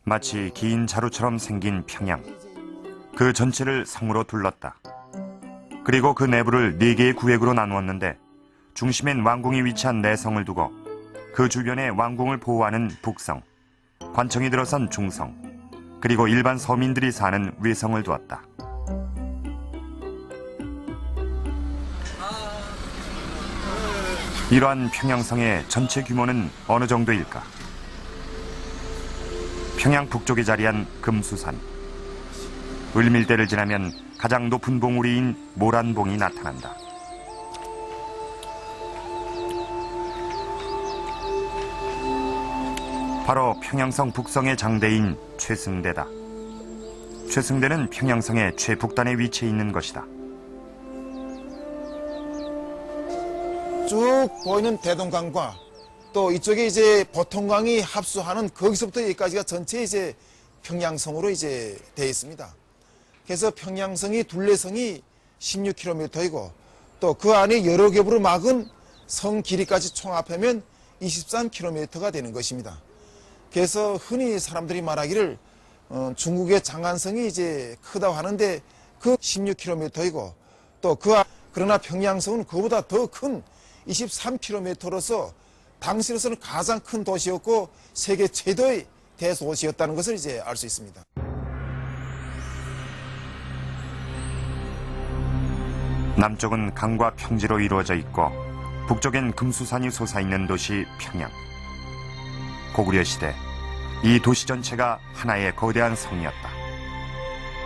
마치 긴 자루처럼 생긴 평양. 그 전체를 성으로 둘렀다. 그리고 그 내부를 4개의 구획으로 나누었는데 중심엔 왕궁이 위치한 내성을 두고 그 주변에 왕궁을 보호하는 북성, 관청이 들어선 중성, 그리고 일반 서민들이 사는 외성을 두었다. 이러한 평양성의 전체 규모는 어느 정도일까? 평양 북쪽에 자리한 금수산. 을밀대를 지나면 가장 높은 봉우리인 모란봉이 나타난다. 바로 평양성 북성의 장대인 최승대다. 최승대는 평양성의 최북단에 위치해 있는 것이다. 쭉 보이는 대동강과 또 이쪽에 이제 보통강이 합수하는 거기서부터 여기까지가 전체 이제 평양성으로 이제 되어 있습니다. 그래서 평양성이 둘레성이 16km이고 또 그 안에 여러 겹으로 막은 성 길이까지 총 합하면 23km가 되는 것입니다. 그래서 흔히 사람들이 말하기를 중국의 장안성이 이제 크다고 하는데 그 16km이고 또 그러나 평양성은 그보다 더 큰 23km로서 당시로서는 가장 큰 도시였고 세계 최대의 대도시였다는 것을 이제 알 수 있습니다. 남쪽은 강과 평지로 이루어져 있고 북쪽엔 금수산이 솟아있는 도시 평양. 고구려 시대 이 도시 전체가 하나의 거대한 성이었다.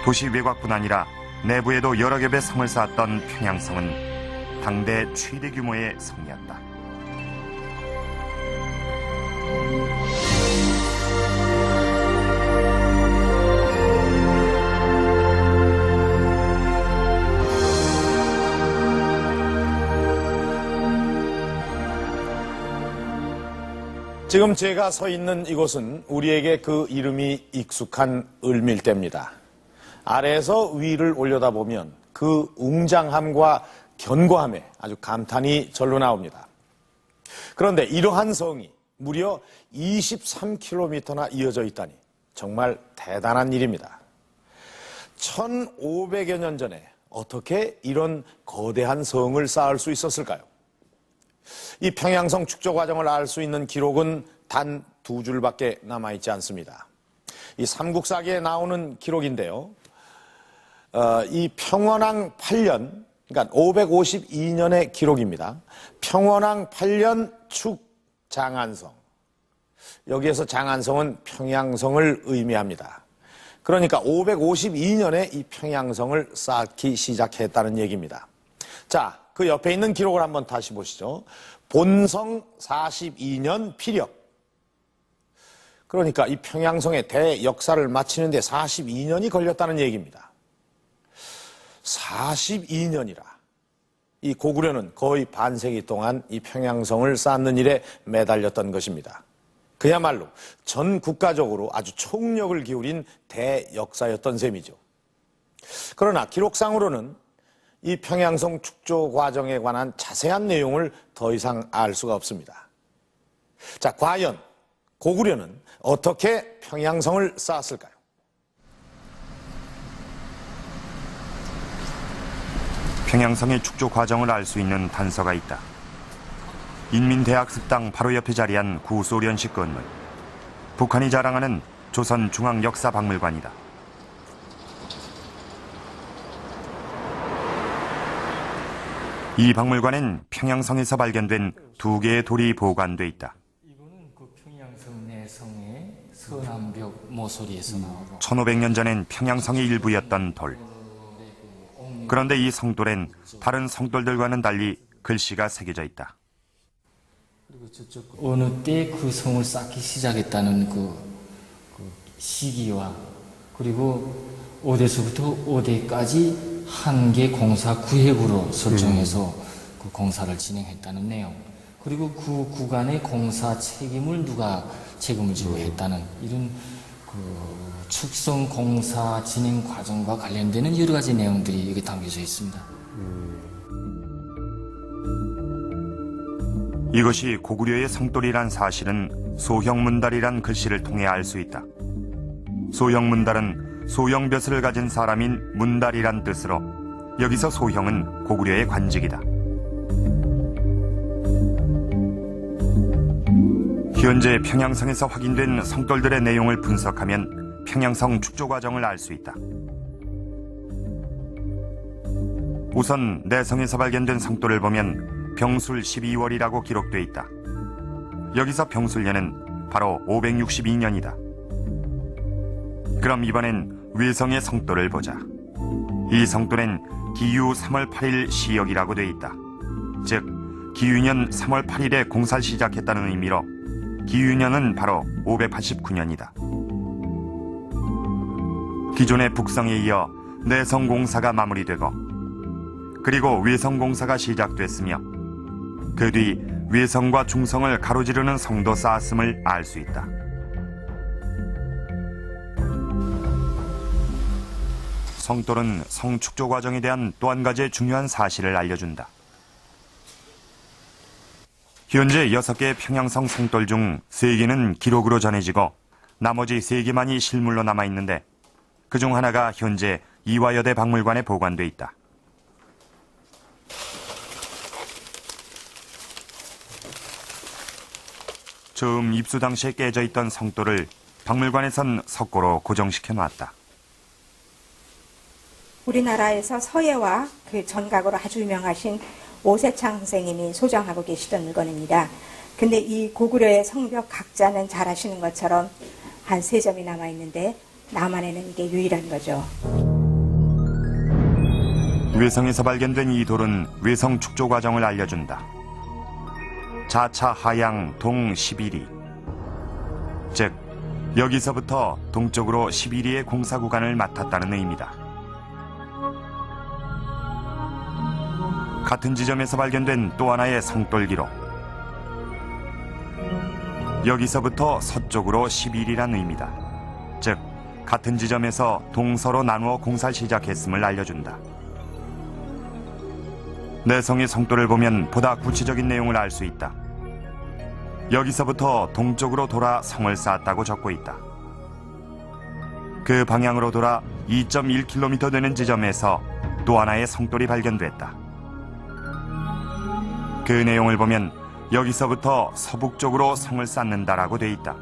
도시 외곽뿐 아니라 내부에도 여러 겹의 성을 쌓았던 평양성은 당대 최대 규모의 성이었다. 지금 제가 서 있는 이곳은 우리에게 그 이름이 익숙한 을밀대입니다. 아래에서 위를 올려다보면 그 웅장함과 견고함에 아주 감탄이 절로 나옵니다. 그런데 이러한 성이 무려 23km나 이어져 있다니 정말 대단한 일입니다. 1500여 년 전에 어떻게 이런 거대한 성을 쌓을 수 있었을까요? 이 평양성 축조 과정을 알 수 있는 기록은 단 2줄밖에 남아있지 않습니다. 이 삼국사기에 나오는 기록인데요. 이 평원왕 8년, 그러니까 552년의 기록입니다. 평원왕 8년 축 장안성. 여기에서 장안성은 평양성을 의미합니다. 그러니까 552년에 이 평양성을 쌓기 시작했다는 얘기입니다. 자, 그 옆에 있는 기록을 한번 다시 보시죠. 본성 42년 피력. 그러니까 이 평양성의 대역사를 마치는데 42년이 걸렸다는 얘기입니다. 42년이라. 이 고구려는 거의 반세기 동안 이 평양성을 쌓는 일에 매달렸던 것입니다. 그야말로 전 국가적으로 아주 총력을 기울인 대역사였던 셈이죠. 그러나 기록상으로는 이 평양성 축조 과정에 관한 자세한 내용을 더 이상 알 수가 없습니다. 자, 과연 고구려는 어떻게 평양성을 쌓았을까요? 평양성의 축조 과정을 알 수 있는 단서가 있다. 인민대학 습당 바로 옆에 자리한 구소련식 건물. 북한이 자랑하는 조선중앙역사박물관이다. 이 박물관엔 평양성에서 발견된 2개의 돌이 보관돼 있다. 이거는 그 평양성 내성의 서남벽 모서리에서 나오고 1500년 전엔 평양성의 일부였던 돌. 그런데 이 성돌엔 다른 성돌들과는 달리 글씨가 새겨져 있다. 그리고 저쪽 어느 때 그 성을 쌓기 시작했다는 그 시기와 그리고 어디서부터 어디까지 한 개 공사 구획으로 설정해서 그 공사를 진행했다는 내용, 그리고 그 구간의 공사 책임을 누가 책임을 지고 했다는 이런 그 축성 공사 진행 과정과 관련되는 여러 가지 내용들이 여기 담겨져 있습니다. 이것이 고구려의 성돌이란 사실은 소형문달이란 글씨를 통해 알 수 있다. 소형 문달은 소형 벼슬을 가진 사람인 문달이란 뜻으로 여기서 소형은 고구려의 관직이다. 현재 평양성에서 확인된 성돌들의 내용을 분석하면 평양성 축조 과정을 알 수 있다. 우선 내성에서 발견된 성돌을 보면 병술 12월이라고 기록돼 있다. 여기서 병술년은 바로 562년이다. 그럼 이번엔 외성의 성돌을 보자. 이 성돌엔 기유 3월 8일 시역이라고 돼 있다. 즉 기유년 3월 8일에 공사를 시작했다는 의미로 기유년은 바로 589년이다. 기존의 북성에 이어 내성공사가 마무리되고 그리고 외성공사가 시작됐으며 그 뒤 외성과 중성을 가로지르는 성도 쌓았음을 알 수 있다. 성돌은 성축조 과정에 대한 또 한 가지 중요한 사실을 알려준다. 현재 6개의 평양성 성돌 중 3개는 기록으로 전해지고 나머지 3개만이 실물로 남아있는데 그중 하나가 현재 이화여대 박물관에 보관돼 있다. 처음 입수 당시에 깨져 있던 성돌을 박물관에선 석고로 고정시켜 놨다. 우리나라에서 서예와 그 전각으로 아주 유명하신 오세창 선생님이 소장하고 계시던 물건입니다. 근데 이 고구려의 성벽 각자는 잘 아시는 것처럼 한 3점이 남아있는데 남한에는 이게 유일한 거죠. 외성에서 발견된 이 돌은 외성 축조 과정을 알려준다. 자차 하양 동 11리, 즉 여기서부터 동쪽으로 11리의 공사 구간을 맡았다는 의미다. 같은 지점에서 발견된 또 하나의 성돌 기록, 여기서부터 서쪽으로 11리란 의미다. 즉 같은 지점에서 동서로 나누어 공사를 시작했음을 알려준다. 내성의 성돌을 보면 보다 구체적인 내용을 알 수 있다. 여기서부터 동쪽으로 돌아 성을 쌓았다고 적고 있다. 그 방향으로 돌아 2.1km 되는 지점에서 또 하나의 성돌이 발견됐다. 그 내용을 보면 여기서부터 서북쪽으로 성을 쌓는다라고 돼 있다.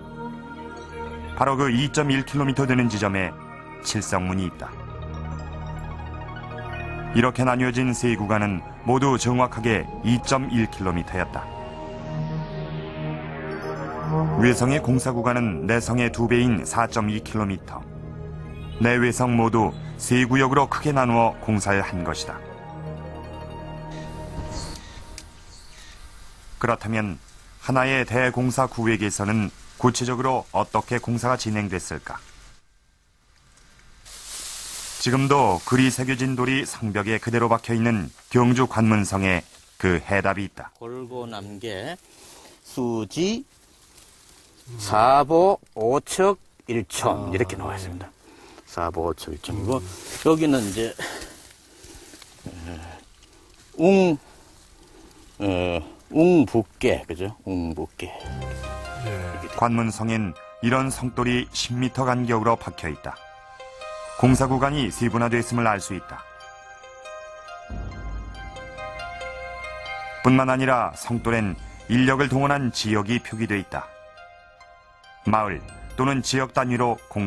바로 그 2.1km 되는 지점에 칠성문이 있다. 이렇게 나뉘어진 3구간은 모두 정확하게 2.1km였다. 외성의 공사 구간은 내성의 2배인 4.2km. 내외성 모두 3구역으로 크게 나누어 공사를 한 것이다. 그렇다면 하나의 대공사 구획에서는 구체적으로 어떻게 공사가 진행됐을까? 지금도 글이 새겨진 돌이 성벽에 그대로 박혀있는 경주 관문성에 그 해답이 있다. 골고남계 수지 사보 오척 일촌 이렇게 나와 있습니다. 사보 오척 일촌이고 여기는 이제 웅북계 그죠? 웅북계. 관문성엔 이런 성돌이 10m 간격으로 박혀있다. 공사 구간이 세분화됐음을 알 수 있다. 뿐만 아니라 성돌엔 인력을 동원한 지역이 표기돼 있다. 마을 또는 지역 단위로 공사